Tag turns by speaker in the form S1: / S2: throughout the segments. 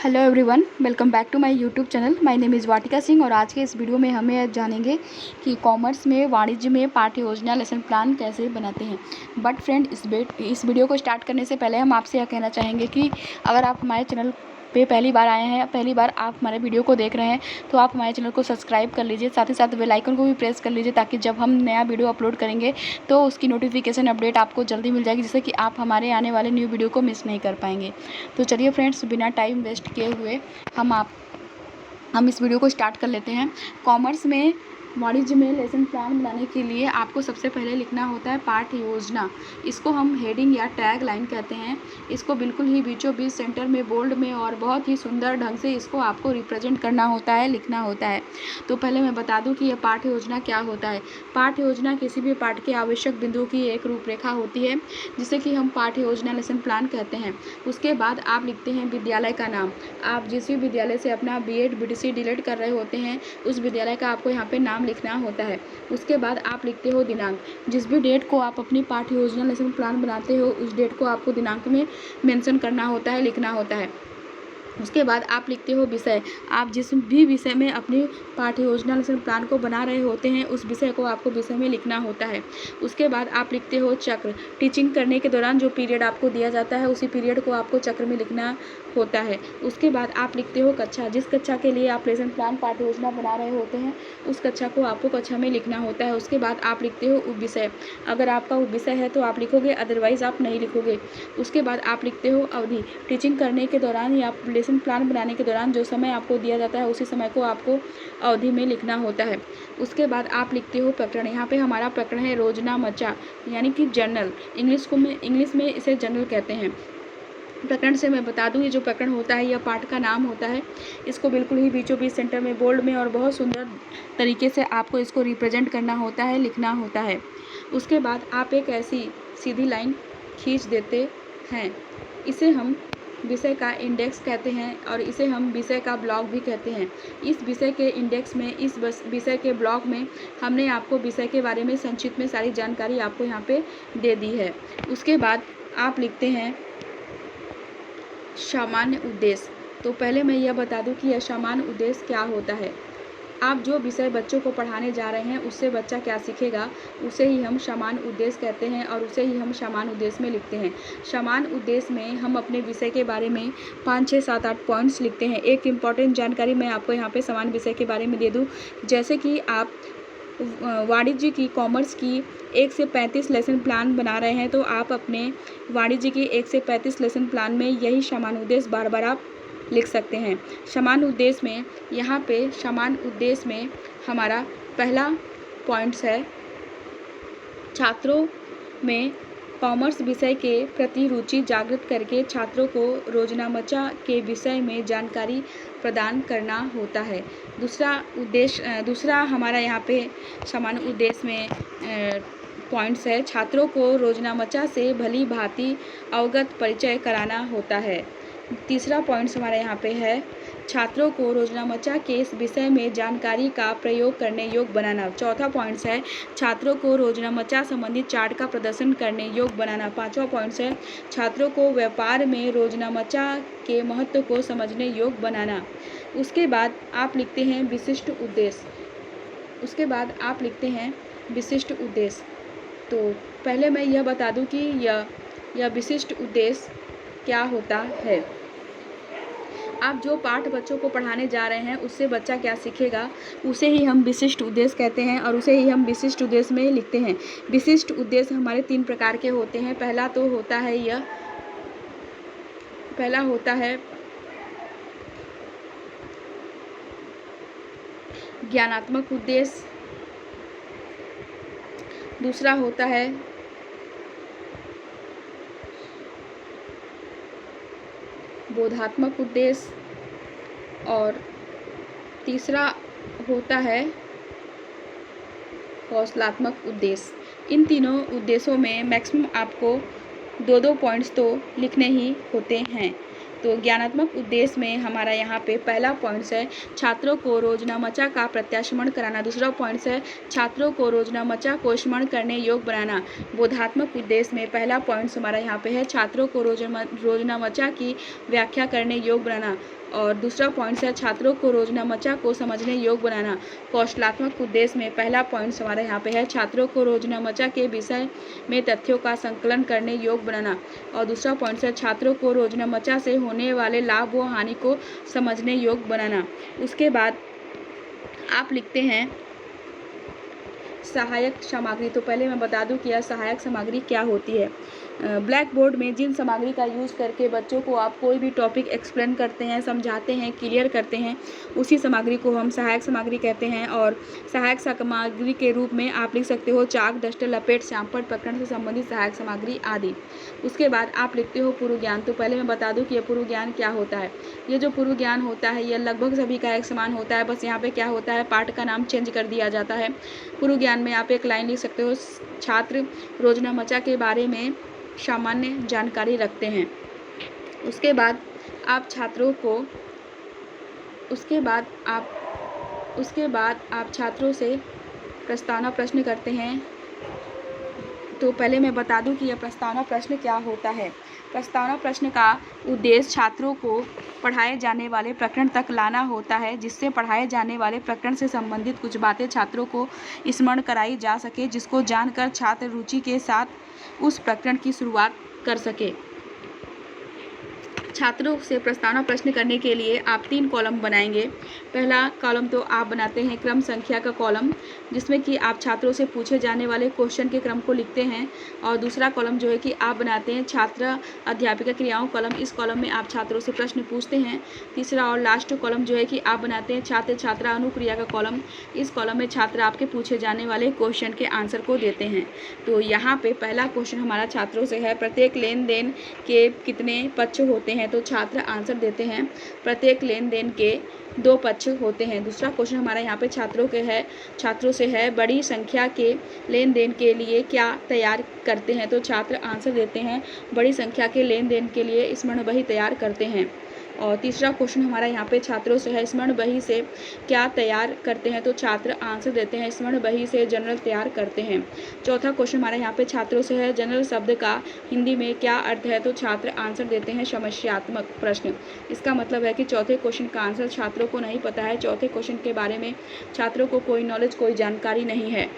S1: Hello everyone, welcome back to my YouTube channel. My name is Vatika Singh और आज के इस वीडियो में हमें जानेंगे कि कॉमर्स में वाणिज्य में पाठ्य योजना लेसन प्लान कैसे बनाते हैं। बट फ्रेंड, इस वीडियो को स्टार्ट करने से पहले हम आपसे यह कहना चाहेंगे कि अगर आप हमारे चैनल पे पहली बार आए हैं, पहली बार आप हमारे वीडियो को देख रहे हैं, तो आप हमारे चैनल को सब्सक्राइब कर लीजिए। साथ ही साथ बेल आइकन को भी प्रेस कर लीजिए ताकि जब हम नया वीडियो अपलोड करेंगे तो उसकी नोटिफिकेशन अपडेट आपको जल्दी मिल जाएगी, जिससे कि आप हमारे आने वाले न्यू वीडियो को मिस नहीं कर पाएंगे। तो चलिए फ्रेंड्स, बिना टाइम वेस्ट किए हुए हम इस वीडियो को स्टार्ट कर लेते हैं। कॉमर्स में वाणिज्य में लेसन प्लान बनाने के लिए आपको सबसे पहले लिखना होता है पाठ्य योजना। इसको हम हेडिंग या टैग लाइन कहते हैं। इसको बिल्कुल ही बीचों बीच सेंटर में बोल्ड में और बहुत ही सुंदर ढंग से इसको आपको रिप्रेजेंट करना होता है, लिखना होता है। तो पहले मैं बता दूं कि यह पाठ्य योजना क्या होता है। पाठ्य योजना किसी भी पाठ के आवश्यक बिंदुओं की एक रूपरेखा होती है, जिसे कि हम पाठ्य योजना लेसन प्लान कहते हैं। उसके बाद आप लिखते हैं विद्यालय का नाम। आप जिस भी विद्यालय से अपना बीएड बीटीसी डीएलएड कर रहे होते हैं, उस विद्यालय का आपको यहाँ पे नाम लिखना होता है। उसके बाद आप लिखते हो दिनांक। जिस भी डेट को आप अपनी पाठ्य योजना लेसन प्लान बनाते हो, उस डेट को आपको दिनांक में मेंशन करना होता है, लिखना होता है। उसके बाद आप लिखते हो विषय। आप जिस भी विषय में अपनी पाठ्य योजना लेसन प्लान को बना रहे होते हैं, उस विषय को आपको विषय में लिखना होता है। उसके बाद आप लिखते हो चक्र। टीचिंग करने के दौरान जो पीरियड आपको दिया जाता है, उसी पीरियड को आपको चक्र में लिखना होता है। उसके बाद आप लिखते हो कक्षा। जिस कक्षा के लिए आप लेसन प्लान पाठ्य योजना बना रहे होते हैं, उस कक्षा को आपको कक्षा में लिखना होता है। उसके बाद आप लिखते हो उपविषय। अगर आपका उपविषय है तो आप लिखोगे, अदरवाइज आप नहीं लिखोगे। उसके बाद आप लिखते हो अवधि। टीचिंग करने के दौरान या लेसन प्लान बनाने के दौरान जो समय आपको दिया जाता है, उसी समय को आपको अवधि में लिखना होता है। उसके बाद आप लिखते हो प्रकरण। यहाँ पे हमारा प्रकरण है रोजनामचा, यानी कि जर्नल। इंग्लिश में इसे जर्नल कहते हैं। प्रकरण से मैं बता दूं, ये जो प्रकरण होता है, यह पाठ का नाम होता है। इसको बिल्कुल ही बीचों बीच सेंटर में बोल्ड में और बहुत सुंदर तरीके से आपको इसको रिप्रेजेंट करना होता है, लिखना होता है। उसके बाद आप एक ऐसी सीधी लाइन खींच देते हैं। इसे हम विषय का इंडेक्स कहते हैं और इसे हम विषय का ब्लॉक भी कहते हैं। इस विषय के इंडेक्स में, इस विषय के ब्लॉक में हमने आपको विषय के बारे में संक्षिप्त में सारी जानकारी आपको यहाँ पे दे दी है। उसके बाद आप लिखते हैं सामान्य उद्देश्य। तो पहले मैं यह बता दूं कि यह सामान्य उद्देश्य क्या होता है। आप जो विषय बच्चों को पढ़ाने जा रहे हैं, उससे बच्चा क्या सीखेगा, उसे ही हम सामान्य उद्देश्य कहते हैं और उसे ही हम सामान्य उद्देश्य में लिखते हैं। सामान्य उद्देश्य में हम अपने विषय के बारे में 5, 6, 7, 8 पॉइंट्स लिखते हैं। एक इम्पॉर्टेंट जानकारी मैं आपको यहाँ पे सामान्य विषय के बारे में दे दूँ। जैसे कि आप वाणिज्य की, कॉमर्स की 1 से 35 लेसन प्लान बना रहे हैं, तो आप अपने वाणिज्य की 1 से 35 लेसन प्लान में यही सामान्य उद्देश्य बार बार आप लिख सकते हैं। सामान्य उद्देश्य में, यहाँ पे सामान्य उद्देश्य में हमारा पहला पॉइंट्स है छात्रों में कॉमर्स विषय के प्रति रुचि जागृत करके छात्रों को रोजनामचा के विषय में जानकारी प्रदान करना होता है। दूसरा हमारा यहाँ पे सामान्य उद्देश्य में पॉइंट्स है छात्रों को रोजनामचा से भली भांति अवगत परिचय कराना होता है। तीसरा पॉइंट्स हमारा यहाँ पे है छात्रों को रोजनामचा के इस विषय में जानकारी का प्रयोग करने योग्य बनाना। चौथा पॉइंट्स है छात्रों को रोजनामचा संबंधित चार्ट का प्रदर्शन करने योग्य बनाना। पांचवा पॉइंट्स है छात्रों को व्यापार में रोजनामचा के महत्व को समझने योग्य बनाना। उसके बाद आप लिखते हैं विशिष्ट उद्देश्य। तो पहले मैं यह बता दूं कि यह विशिष्ट उद्देश्य क्या होता है। आप जो पाठ बच्चों को पढ़ाने जा रहे हैं, उससे बच्चा क्या सीखेगा, उसे ही हम विशिष्ट उद्देश्य कहते हैं और उसे ही हम विशिष्ट उद्देश्य में लिखते हैं। विशिष्ट उद्देश्य हमारे 3 प्रकार के होते हैं। पहला होता है ज्ञानात्मक उद्देश्य। दूसरा होता है बोधात्मक उद्देश्य और तीसरा होता है कौशलात्मक उद्देश्य। इन तीनों उद्देश्यों में मैक्सिमम आपको 2-2 पॉइंट्स तो लिखने ही होते हैं। तो ज्ञानात्मक उद्देश्य में हमारा यहाँ पे पहला पॉइंट्स है छात्रों को रोजनामचा का प्रत्याशमन कराना। दूसरा पॉइंट्स है छात्रों को रोजनामचा को स्मरण करने योग्य बनाना। बोधात्मक उद्देश्य में पहला पॉइंट्स हमारा यहाँ पे है छात्रों को रोजनामचा की व्याख्या करने योग्य बनाना। और दूसरा पॉइंट है छात्रों को रोजनामचा को समझने योग्य बनाना। कौशलात्मक उद्देश्य में पहला पॉइंट हमारा यहाँ पे है छात्रों को रोजनामचा के विषय में तथ्यों का संकलन करने योग्य बनाना। और दूसरा पॉइंट है छात्रों को रोजनामचा से होने वाले लाभ व हानि को समझने योग्य बनाना। उसके बाद आप लिखते हैं सहायक सामग्री। तो पहले मैं बता दूं कि यह सहायक सामग्री क्या होती है। ब्लैक बोर्ड में जिन सामग्री का यूज़ करके बच्चों को आप कोई भी टॉपिक एक्सप्लेन करते हैं, समझाते हैं, क्लियर करते हैं, उसी सामग्री को हम सहायक सामग्री कहते हैं। और सहायक सामग्री के रूप में आप लिख सकते हो चाक, डस्टर, लपेट, श्यामपट्ट, प्रकरण से संबंधित सहायक सामग्री आदि। उसके बाद आप लिखते हो पूर्व ज्ञान। तो पहले मैं बता दूं कि यह पूर्व ज्ञान क्या होता है। ये जो पूर्व ज्ञान होता है यह लगभग सभी का एक समान होता है, बस यहाँ पे क्या होता है पाठ का नाम चेंज कर दिया जाता है। पूर्व ज्ञान में आप एक लाइन लिख सकते हो छात्र रोजनामचा के बारे में सामान्य जानकारी रखते हैं। उसके बाद आप छात्रों को उसके बाद आप छात्रों से प्रस्तावना प्रश्न करते हैं। तो पहले मैं बता दूं कि यह प्रस्तावना प्रश्न क्या होता है। प्रस्तावना प्रश्न का उद्देश्य छात्रों को पढ़ाए जाने वाले प्रकरण तक लाना होता है, जिससे पढ़ाए जाने वाले प्रकरण से संबंधित कुछ बातें छात्रों को स्मरण कराई जा सके, जिसको जानकर छात्र रुचि के साथ उस प्रकरण की शुरुआत कर सके। छात्रों से प्रस्तावना प्रश्न करने के लिए आप 3 कॉलम बनाएंगे। पहला कॉलम तो आप बनाते हैं क्रम संख्या का कॉलम, जिसमें कि आप छात्रों से पूछे जाने वाले क्वेश्चन के क्रम को लिखते हैं। और दूसरा कॉलम जो है कि आप बनाते हैं छात्र अध्यापिका क्रियाओं कॉलम। इस कॉलम में आप छात्रों से प्रश्न पूछते हैं। तीसरा और लास्ट कॉलम जो है कि आप बनाते हैं छात्र छात्रा अनुक्रिया का कॉलम। इस कॉलम में छात्र आपके पूछे जाने वाले क्वेश्चन के आंसर को देते हैं। तो यहाँ पे पहला क्वेश्चन हमारा छात्रों से है, प्रत्येक लेन देन के कितने पक्ष होते हैं। तो छात्र आंसर देते हैं प्रत्येक लेन देन के 2 पक्ष होते हैं। दूसरा क्वेश्चन हमारा यहाँ पे छात्रों से है, बड़ी संख्या के लेन देन के लिए क्या तैयार करते हैं। तो छात्र आंसर देते हैं बड़ी संख्या के लेन देन के लिए स्मरण बही तैयार करते हैं। और तीसरा क्वेश्चन हमारा यहाँ पे छात्रों से है, स्मरण बही से क्या तैयार करते हैं। तो छात्र आंसर देते हैं स्मरण बही से जनरल तैयार करते हैं। चौथा क्वेश्चन हमारा यहाँ पे छात्रों से है, जनरल शब्द का हिंदी में क्या अर्थ है। तो छात्र आंसर देते हैं समस्यात्मक प्रश्न। इसका मतलब है कि चौथे क्वेश्चन का आंसर छात्रों को नहीं पता है, चौथे क्वेश्चन के बारे में छात्रों को कोई नॉलेज, कोई जानकारी नहीं है।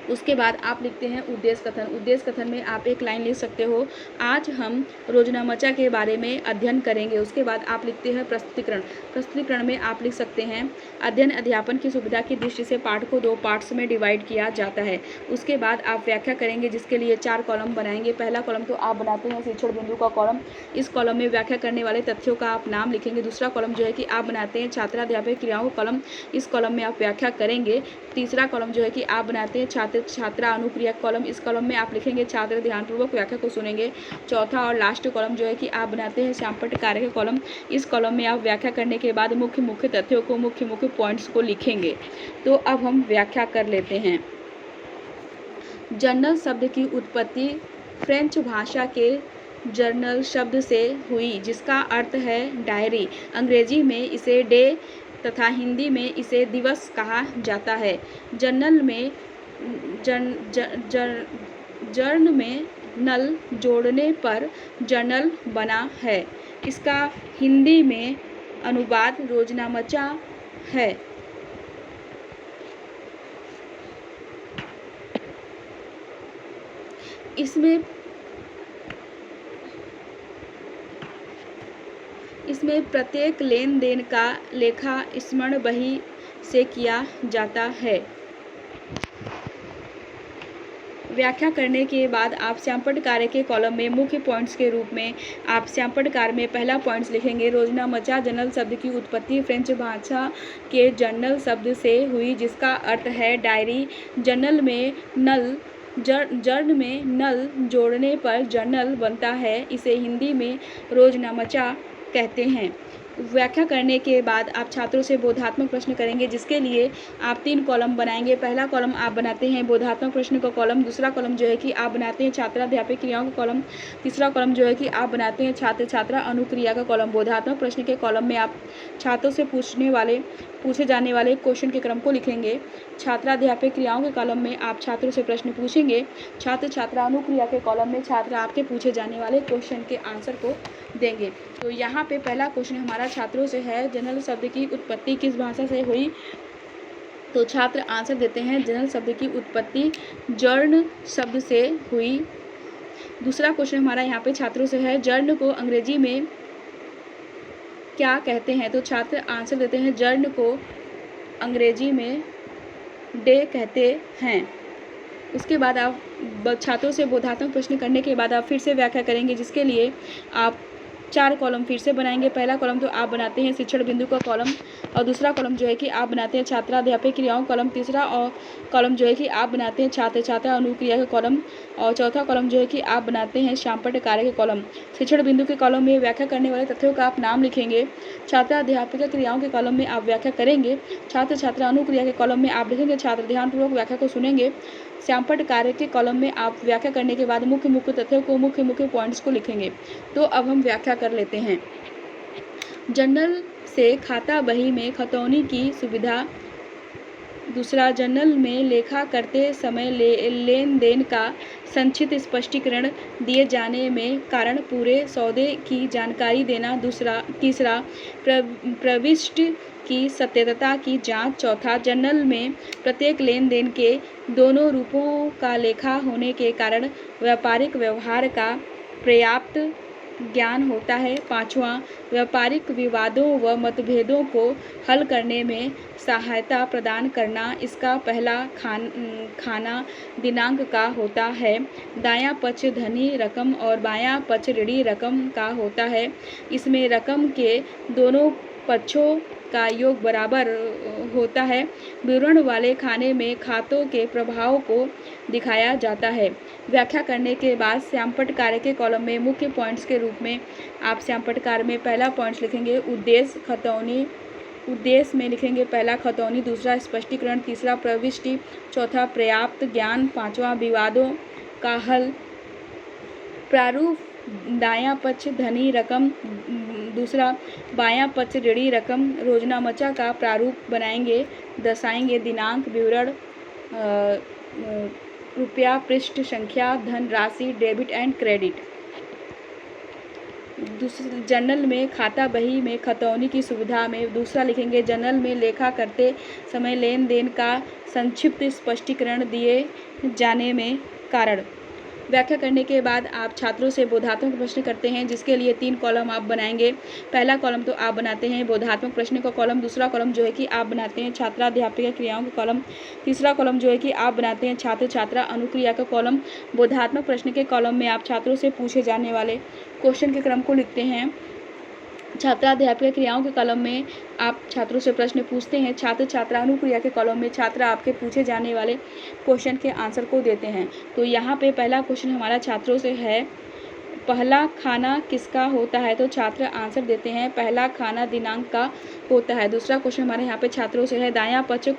S1: उसके बाद आप लिखते हैं उद्देश्य कथन। उद्देश्य कथन में आप एक लाइन लिख सकते हो, आज हम रोजनामचा के बारे में अध्ययन करेंगे। उसके बाद आप लिखते हैं प्रस्तुतिकरण। प्रस्तुतिकरण में आप लिख सकते हैं अध्ययन अध्यापन की सुविधा की दृष्टि से पाठ को 2 पार्ट्स में डिवाइड किया जाता है। उसके बाद आप व्याख्या करेंगे, जिसके लिए 4 कॉलम बनाएंगे। पहला कॉलम तो आप बनाते हैं शिक्षण बिंदु का कॉलम। इस कॉलम में व्याख्या करने वाले तथ्यों का आप नाम लिखेंगे। दूसरा कॉलम जो है कि आप बनाते हैं छात्राध्यापक क्रियाओं का कॉलम। इस कॉलम में आप व्याख्या करेंगे। तीसरा कॉलम जो है कि आप बनाते हैं छात्र छात्रा अनुक्रिया कॉलम। इस कॉलम में आप लिखेंगे छात्र ध्यानपूर्वक व्याख्या को सुनेंगे। चौथा और लास्ट कॉलम जो है कि आप बनाते हैं श्यामपट्ट कार्य का कॉलम। इस कॉलम में आप व्याख्या करने के बाद मुख्य तथ्यों को, मुख्य पॉइंट्स को लिखेंगे। तो अब हम व्याख्या कर लेते हैं। जर्नल शब्द की उत्पत्ति फ्रेंच भाषा के जर्नल शब्द से हुई, जिसका अर्थ है डायरी। अंग्रेजी में इसे डे तथा हिंदी में इसे दिवस कहा जाता है। जर्नल में जर्न में नल जोड़ने पर जर्नल बना है। इसका हिंदी में अनुवाद रोजनामचा है। इसमें प्रत्येक लेन देन का लेखा स्मरण बही से किया जाता है। व्याख्या करने के बाद आप श्यामपट्ट कार्य के कॉलम में मुख्य पॉइंट्स के रूप में आप श्यामपट्ट कार्य में पहला पॉइंट्स लिखेंगे, रोजनामचा जर्नल शब्द की उत्पत्ति फ्रेंच भाषा के जर्नल शब्द से हुई, जिसका अर्थ है डायरी। जर्नल में जर्न में नल जोड़ने पर जर्नल बनता है। इसे हिंदी में रोजनामचा कहते हैं। व्याख्या करने के बाद आप छात्रों से बोधात्मक प्रश्न करेंगे, जिसके लिए आप 3 कॉलम बनाएंगे। पहला कॉलम आप बनाते हैं बोधात्मक प्रश्न का कॉलम। दूसरा कॉलम जो है कि आप बनाते हैं छात्राध्यापक क्रियाओं का कॉलम। तीसरा कॉलम जो है कि आप बनाते हैं छात्र छात्रा अनुक्रिया का कॉलम। बोधात्मक प्रश्न के कॉलम में आप छात्रों से पूछे जाने वाले क्वेश्चन के क्रम को लिखेंगे। छात्राध्यापक क्रियाओं के कॉलम में आप छात्रों से प्रश्न पूछेंगे। छात्र छात्रा अनुक्रिया के कॉलम में छात्र आपके पूछे जाने वाले क्वेश्चन के आंसर को देंगे। तो यहाँ पे पहला क्वेश्चन हमारा हमारा छात्रों से है, जनरल शब्द की उत्पत्ति किस भाषा से हुई? तो छात्र आंसर देते हैं जनरल शब्द की उत्पत्ति जर्न शब्द से हुई। दूसरा क्वेश्चन हमारा यहाँ पे छात्रों से है, जर्न को अंग्रेजी में क्या कहते हैं? तो छात्र आंसर देते हैं जर्न को अंग्रेजी में डे कहते हैं। उसके बाद आप छात्रों से बोधात्मक प्रश्न करने के बाद आप फिर से व्याख्या करेंगे, जिसके लिए आप 4 कॉलम फिर से बनाएंगे। पहला कॉलम तो आप बनाते हैं शिक्षण बिंदु का कॉलम, और दूसरा कॉलम जो है कि आप बनाते हैं छात्राध्यापक क्रियाओं कॉलम, तीसरा और कॉलम जो है कि आप बनाते हैं छात्र छात्रा अनुक्रिया के कॉलम, और चौथा कॉलम जो है कि आप बनाते हैं श्यामपट्ट कार्य के कॉलम। शिक्षण बिंदु के कॉलम में व्याख्या करने वाले तथ्यों का आप नाम लिखेंगे। छात्राध्यापक क्रियाओं के कॉलम में आप व्याख्या करेंगे। छात्र छात्रा अनुक्रिया के कॉलम में आप लिखेंगे छात्र ध्यानपूर्वक व्याख्या को सुनेंगे। श्यामपट्ट कार्य के कॉलम में आप व्याख्या करने के बाद मुख्य मुख्य तथ्यों को, मुख्य मुख्य पॉइंट्स को लिखेंगे। तो अब हम व्याख्या कर लेते हैं। जर्नल से खाता बही में खतौनी की सुविधा। दूसरा, जर्नल में लेखा करते समय लेन देन का संक्षिप्त स्पष्टीकरण दिए जाने में कारण पूरे सौदे की जानकारी देना। तीसरा, प्रविष्टि की सत्यता की जांच। चौथा, जर्नल में प्रत्येक लेन देन के दोनों रूपों का लेखा होने के कारण व्यापारिक व्यवहार का पर्याप्त ज्ञान होता है। पांचवा, व्यापारिक विवादों व मतभेदों को हल करने में सहायता प्रदान करना। इसका पहला खाना दिनांक का होता है। दायां पक्ष धनी रकम और बायां पक्ष ऋणी रकम का होता है। इसमें रकम के दोनों पक्षों का योग बराबर होता है। विवरण वाले खाने में खातों के प्रभाव को दिखाया जाता है। व्याख्या करने के बाद श्यामपट्ट कार्य के कॉलम में मुख्य पॉइंट्स के रूप में आप श्यामपट्ट कार्य में पहला पॉइंट्स लिखेंगे उद्देश्य खतौनी। उद्देश्य में लिखेंगे पहला खतौनी, दूसरा स्पष्टीकरण, तीसरा प्रविष्टि, चौथा पर्याप्त ज्ञान, पांचवा विवादों का हल। प्रारूप, दायां पक्ष धनी रकम, दूसरा बायां पक्ष ऋणी रकम। रोजनामचा का प्रारूप बनाएंगे, दर्शाएंगे दिनांक, विवरण, रुपया, पृष्ठ संख्या, धन राशि, डेबिट एंड क्रेडिट। जर्नल में खाता बही में खतौनी की सुविधा में दूसरा लिखेंगे जर्नल में लेखा करते समय लेन देन का संक्षिप्त स्पष्टीकरण दिए जाने में कारण। व्याख्या करने के बाद आप छात्रों से बोधात्मक प्रश्न करते हैं, जिसके लिए 3 कॉलम आप बनाएंगे। पहला कॉलम तो आप बनाते हैं बोधात्मक प्रश्न का कॉलम, दूसरा कॉलम जो है कि आप बनाते हैं छात्राध्यापिका क्रियाओं का कॉलम, तीसरा कॉलम जो है कि आप बनाते हैं छात्र छात्रा अनुक्रिया का कॉलम। बोधात्मक प्रश्न के कॉलम में आप छात्रों से पूछे जाने वाले क्वेश्चन के क्रम को लिखते हैं। छात्राध्यापिका क्रियाओं के कॉलम में आप छात्रों से प्रश्न पूछते हैं। छात्र छात्रा अनुक्रिया के कॉलम में छात्र आपके पूछे जाने वाले क्वेश्चन के आंसर को देते हैं। तो यहाँ पे पहला क्वेश्चन हमारा छात्रों से है, पहला खाना किसका होता है? तो छात्र आंसर देते हैं पहला खाना दिनांक का होता है। दूसरा क्वेश्चन हमारे यहाँ पे छात्रों से है, दायां पक्ष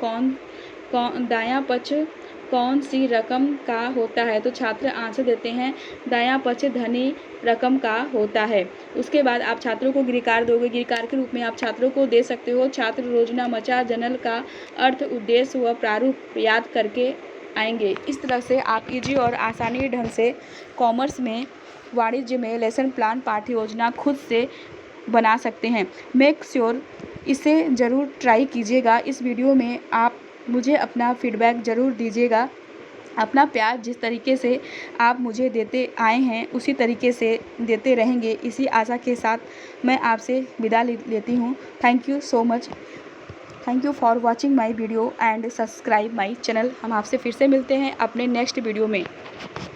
S1: कौन सी रकम का होता है? तो छात्र आंसर देते हैं दायां पक्ष धनी रकम का होता है। उसके बाद आप छात्रों को गृहकार्य दोगे। गृहकार्य के रूप में आप छात्रों को दे सकते हो छात्र रोजनामचा जर्नल का अर्थ, उद्देश्य व प्रारूप याद करके आएंगे। इस तरह से आप इजी और आसानी ढंग से कॉमर्स में, वाणिज्य में लेसन प्लान पाठ्य योजना खुद से बना सकते हैं। मेक श्योर इसे ज़रूर ट्राई कीजिएगा। इस वीडियो में आप मुझे अपना फीडबैक ज़रूर दीजिएगा। अपना प्यार जिस तरीके से आप मुझे देते आए हैं उसी तरीके से देते रहेंगे, इसी आशा के साथ मैं आपसे विदा लेती हूँ। Thank you so much. Thank you for watching my video and subscribe my channel. हम आपसे फिर से मिलते हैं अपने नेक्स्ट वीडियो में।